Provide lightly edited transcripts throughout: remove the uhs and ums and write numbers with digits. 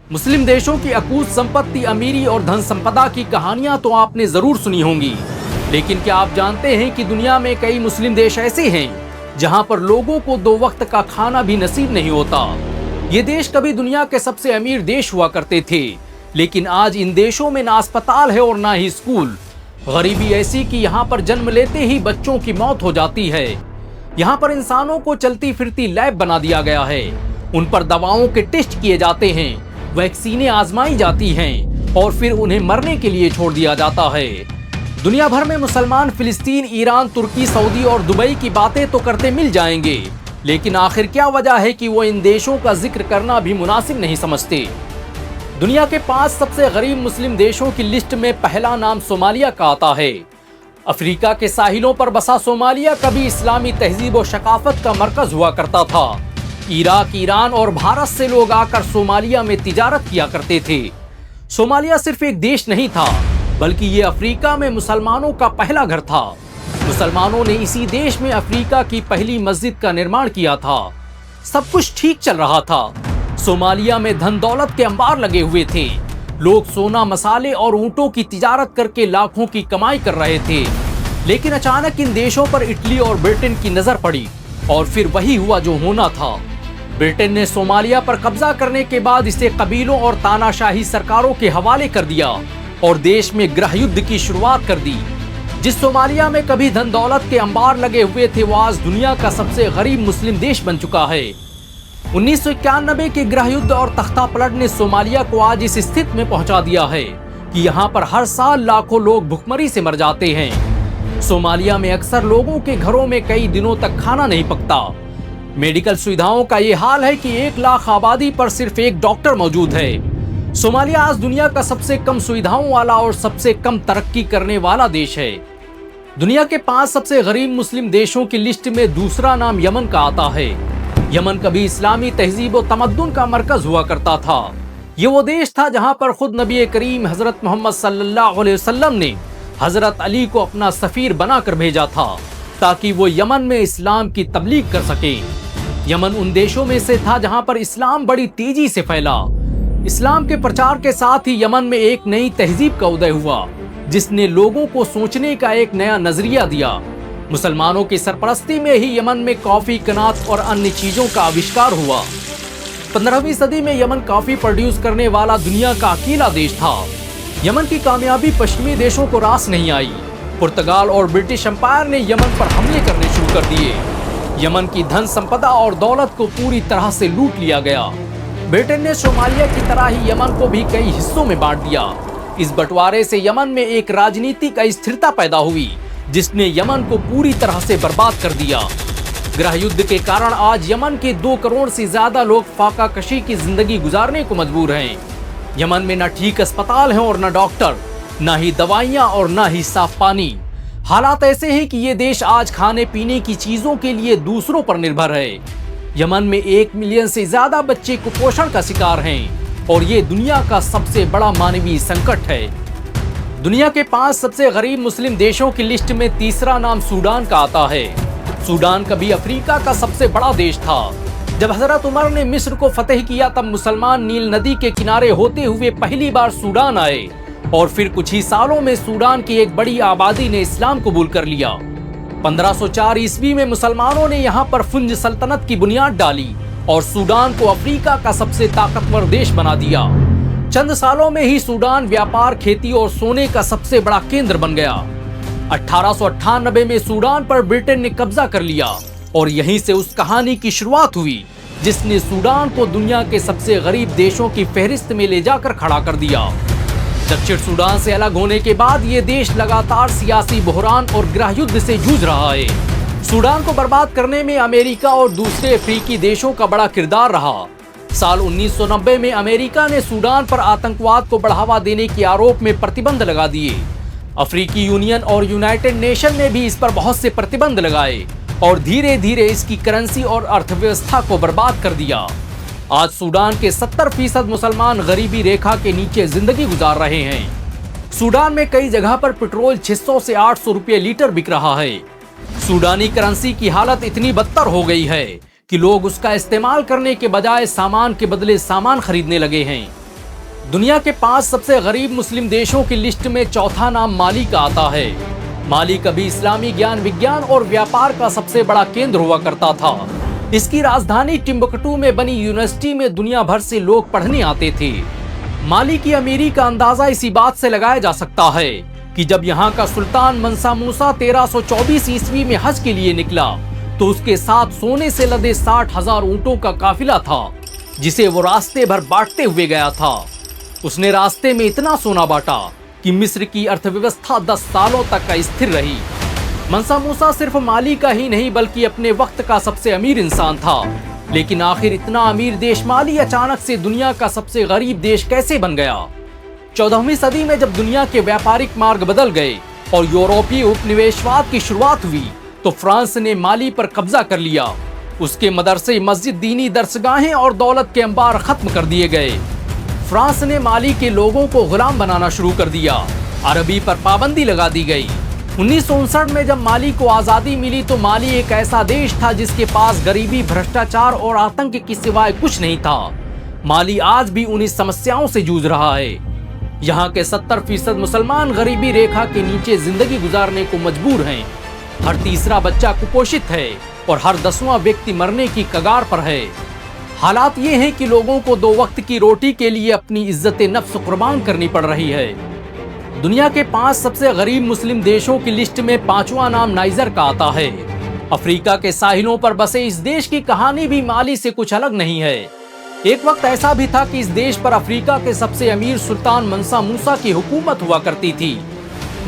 मुस्लिम देशों की अकूत संपत्ति, अमीरी और धन संपदा की कहानियां तो आपने जरूर सुनी होंगी, लेकिन क्या आप जानते हैं कि दुनिया में कई मुस्लिम देश ऐसे हैं जहां पर लोगों को 2 वक्त का खाना भी नसीब नहीं होता। ये देश कभी दुनिया के सबसे अमीर देश हुआ करते थे, लेकिन आज इन देशों में ना अस्पताल है और ना ही स्कूल। गरीबी ऐसी कि यहाँ पर जन्म लेते ही बच्चों की मौत हो जाती है। यहाँ पर इंसानों को चलती फिरती लैब बना दिया गया है। उन पर दवाओं के टेस्ट किए जाते हैं, वैक्सीनें आजमाई जाती हैं और फिर उन्हें मरने के लिए छोड़ दिया जाता है। दुनिया भर में मुसलमान फिलिस्तीन, ईरान, तुर्की, सऊदी और दुबई की बातें तो करते मिल जाएंगे, लेकिन आखिर क्या वजह है कि वो इन देशों का जिक्र करना भी मुनासिब नहीं समझते। दुनिया के 5 सबसे गरीब मुस्लिम देशों की लिस्ट में पहला नाम सोमालिया का आता है। अफ्रीका के साहिलों पर बसा सोमालिया कभी इस्लामी तहजीब और शकाफत का मरकज हुआ करता था। इराक, ईरान और भारत से लोग आकर सोमालिया में तिजारत किया करते थे। सोमालिया सिर्फ एक देश नहीं था, बल्कि ये अफ्रीका में मुसलमानों का पहला घर था। मुसलमानों ने इसी देश में अफ्रीका की पहली मस्जिद का निर्माण किया था। सब कुछ ठीक चल रहा था। सोमालिया में धन दौलत के अंबार लगे हुए थे। लोग सोना, मसाले और ऊंटों की तिजारत करके लाखों की कमाई कर रहे थे। लेकिन अचानक इन देशों पर इटली और ब्रिटेन की नजर पड़ी और फिर वही हुआ जो होना था। ब्रिटेन ने सोमालिया पर कब्जा करने के बाद इसे कबीलों और तानाशाही सरकारों के हवाले कर दिया और देश में गृह युद्ध की शुरुआत कर दी। जिस सोमालिया में कभी धन दौलत के अंबार लगे हुए थे, वो आज दुनिया का सबसे गरीब मुस्लिम देश बन चुका है। 1991 के गृह युद्ध और तख्ता पलट ने सोमालिया को आज इस स्थिति में पहुंचा दिया है कि यहाँ पर हर साल लाखों लोग भुखमरी से मर जाते हैं। सोमालिया में अक्सर लोगों के घरों में कई दिनों तक खाना नहीं पकता। मेडिकल सुविधाओं का ये हाल है कि 1 लाख आबादी पर सिर्फ एक डॉक्टर मौजूद है। सोमालिया आज दुनिया का सबसे कम सुविधाओं वाला और सबसे कम तरक्की करने वाला देश है। दुनिया के 5 सबसे गरीब मुस्लिम देशों की लिस्ट में दूसरा नाम यमन का आता है। यमन कभी इस्लामी तहजीब और तमद्दुन का मरकज हुआ करता था। ये वो देश था जहां पर खुद नबी करीम हजरत मोहम्मद सल्लल्लाहु अलैहि वसल्लम ने हजरत अली को अपना सफीर बनाकर भेजा था ताकि वो यमन में इस्लाम की तबलीग कर सके। यमन उन देशों में से था जहां पर इस्लाम बड़ी तेजी से फैला। इस्लाम के प्रचार के साथ ही यमन में एक नई तहजीब का उदय हुआ, जिसने लोगों को सोचने का एक नया नजरिया दिया। मुसलमानों की सरपरस्ती में ही यमन में कॉफी, कनात और अन्य चीजों का आविष्कार हुआ। 15वीं सदी में यमन कॉफी प्रोड्यूस करने वाला दुनिया का अकेला देश था। यमन की कामयाबी पश्चिमी देशों को रास नहीं आई। पुर्तगाल और ब्रिटिश एम्पायर ने यमन पर हमले करने शुरू कर दिए। यमन की धन संपदा और दौलत को पूरी तरह से लूट लिया गया। ब्रिटेन ने सोमालिया की तरह ही यमन को भी कई हिस्सों में बांट दिया। इस बंटवारे से यमन में एक राजनीतिक अस्थिरता पैदा हुई, जिसने यमन को पूरी तरह से बर्बाद कर दिया। गृह युद्ध के कारण आज यमन के 2 करोड़ से ज्यादा लोग फाका कशी की जिंदगी गुजारने को मजबूर हैं। यमन में न ठीक अस्पताल हैं और न डॉक्टर, न ही दवाइयां और न ही साफ पानी। हालात ऐसे हैं कि ये देश आज खाने पीने की चीजों के लिए दूसरों पर निर्भर है। यमन में 1 मिलियन से ज्यादा बच्चे कुपोषण का शिकार हैं और ये दुनिया का सबसे बड़ा मानवीय संकट है। दुनिया के 5 सबसे गरीब मुस्लिम देशों की लिस्ट में तीसरा नाम सूडान का आता है। सूडान कभी अफ्रीका का सबसे बड़ा देश था। जब हजरत उमर ने मिस्र को फतेह किया, तब मुसलमान नील नदी के किनारे होते हुए पहली बार सूडान आए और फिर कुछ ही सालों में सूडान की एक बड़ी आबादी ने इस्लाम कबूल कर लिया। 1504 ईस्वी में मुसलमानों ने यहाँ पर फुंज सल्तनत की बुनियाद डाली और सूडान को अफ्रीका का सबसे ताकतवर देश बना दिया। चंद सालों में ही सूडान व्यापार, खेती और सोने का सबसे बड़ा केंद्र बन गया। 1898 में सूडान पर ब्रिटेन ने कब्जा कर लिया और यहीं से उस कहानी की शुरुआत हुई जिसने सूडान को दुनिया के सबसे गरीब देशों की फहरिस्त में ले जाकर खड़ा कर दिया। दक्षिण सूडान से अलग होने के बाद ये देश लगातार सियासी बहरान और गृह युद्ध से जूझ रहा है। सूडान को बर्बाद करने में अमेरिका और दूसरे अफ्रीकी देशों का बड़ा किरदार रहा। साल 1990 में अमेरिका ने सूडान पर आतंकवाद को बढ़ावा देने के आरोप में प्रतिबंध लगा दिए। अफ्रीकी यूनियन और यूनाइटेड नेशन ने भी इस पर बहुत से प्रतिबंध लगाए और धीरे धीरे इसकी करेंसी और अर्थव्यवस्था को बर्बाद कर दिया। आज सूडान के 70% मुसलमान गरीबी रेखा के नीचे जिंदगी गुजार रहे हैं। सूडान में कई जगह पर पेट्रोल 600 से 800 रुपये लीटर बिक रहा है। सूडानी करेंसी की हालत इतनी बदतर हो गई है कि लोग उसका इस्तेमाल करने के बजाय सामान के बदले सामान खरीदने लगे हैं। दुनिया के 5 सबसे गरीब मुस्लिम देशों की लिस्ट में चौथा नाम माली का आता है। माली कभी इस्लामी ज्ञान विज्ञान और व्यापार का सबसे बड़ा केंद्र हुआ करता था। इसकी राजधानी टिम्बकटू में बनी यूनिवर्सिटी में दुनिया भर से लोग पढ़ने आते थे। माली की अमीरी का अंदाजा इसी बात से लगाया जा सकता है कि जब यहाँ का सुल्तान मंसा मूसा 1324 ईस्वी में हज के लिए निकला तो उसके साथ सोने से लदे 60,000 ऊंटों का काफिला था, जिसे वो रास्ते भर बांटते हुए गया था। उसने रास्ते में इतना सोना बांटा कि मिस्र की अर्थव्यवस्था 10 सालों तक स्थिर रही। मंसा मूसा सिर्फ माली का ही नहीं बल्कि अपने वक्त का सबसे अमीर इंसान था। लेकिन आखिर इतना अमीर देश माली अचानक से दुनिया का सबसे गरीब देश कैसे बन गया? 14वीं सदी में जब दुनिया के व्यापारिक मार्ग बदल गए और यूरोपीय उपनिवेशवाद की शुरुआत हुई तो फ्रांस ने माली पर कब्जा कर लिया। उसके मदरसे, मस्जिद, दीनी दरसगाहें और दौलत के अंबार खत्म कर दिए गए। फ्रांस ने माली के लोगों को गुलाम बनाना शुरू कर दिया। अरबी पर पाबंदी लगा दी गई। 1959 में जब माली को आजादी मिली तो माली एक ऐसा देश था जिसके पास गरीबी, भ्रष्टाचार और आतंक के सिवाय कुछ नहीं था। माली आज भी उन्हीं समस्याओं से जूझ रहा है। यहाँ के 70% मुसलमान गरीबी रेखा के नीचे जिंदगी गुजारने को मजबूर हैं। हर तीसरा बच्चा कुपोषित है और हर 10वां व्यक्ति मरने की कगार पर है। हालात ये हैं कि लोगों को 2 वक्त की रोटी के लिए अपनी इज्जत नफ्स कुर्बान करनी पड़ रही है। दुनिया के 5 सबसे गरीब मुस्लिम देशों की लिस्ट में 5वां नाम नाइजर का आता है। अफ्रीका के साहिलों पर बसे इस देश की कहानी भी माली से कुछ अलग नहीं है। एक वक्त ऐसा भी था कि इस देश पर अफ्रीका के सबसे अमीर सुल्तान मंसा मूसा की हुकूमत हुआ करती थी।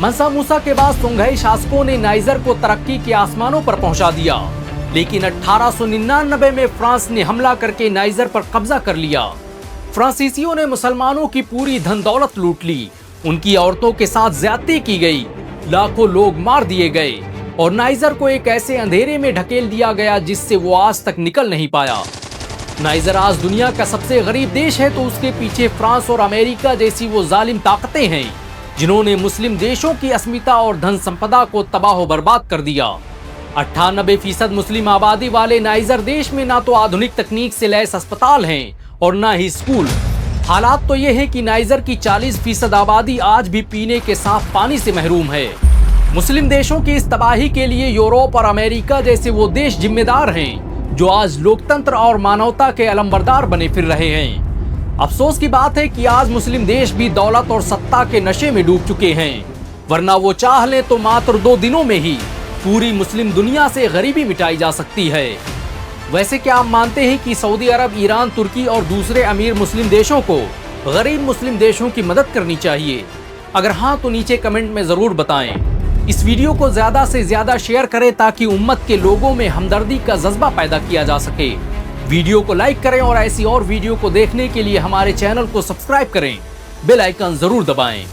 मंसा मूसा के बाद सुंघई शासकों ने नाइजर को तरक्की के आसमानों पर पहुंचा दिया, लेकिन 1899 में फ्रांस ने हमला करके नाइजर पर कब्जा कर लिया। फ्रांसीसियों ने मुसलमानों की पूरी धन दौलत लूट ली, उनकी औरतों के साथ ज्यादती की गई, लाखों लोग मार दिए गए और नाइजर को एक ऐसे अंधेरे में ढकेल दिया गया जिससे वो आज तक निकल नहीं पाया। नाइजर आज दुनिया का सबसे गरीब देश है तो उसके पीछे फ्रांस और अमेरिका जैसी वो जालिम ताकतें हैं जिन्होंने मुस्लिम देशों की अस्मिता और धन संपदा को तबाह बर्बाद कर दिया। 98% मुस्लिम आबादी वाले नाइजर देश में ना तो आधुनिक तकनीक से लैस अस्पताल हैं और ना ही स्कूल। हालात तो ये है कि नाइजर की 40% आबादी आज भी पीने के साफ पानी से महरूम है। मुस्लिम देशों की इस तबाही के लिए यूरोप और अमेरिका जैसे वो देश जिम्मेदार हैं जो आज लोकतंत्र और मानवता के अलंबरदार बने फिर रहे हैं। अफसोस की बात है कि आज मुस्लिम देश भी दौलत और सत्ता के नशे में डूब चुके हैं, वरना वो चाह ले तो मात्र 2 दिनों में ही पूरी मुस्लिम दुनिया से गरीबी मिटाई जा सकती है। वैसे क्या आप मानते हैं कि सऊदी अरब, ईरान, तुर्की और दूसरे अमीर मुस्लिम देशों को गरीब मुस्लिम देशों की मदद करनी चाहिए? अगर हाँ तो नीचे कमेंट में जरूर बताएं। इस वीडियो को ज्यादा से ज्यादा शेयर करें ताकि उम्मत के लोगों में हमदर्दी का जज्बा पैदा किया जा सके। वीडियो को लाइक करें और ऐसी और वीडियो को देखने के लिए हमारे चैनल को सब्सक्राइब करें। बेल आइकन जरूर दबाएं।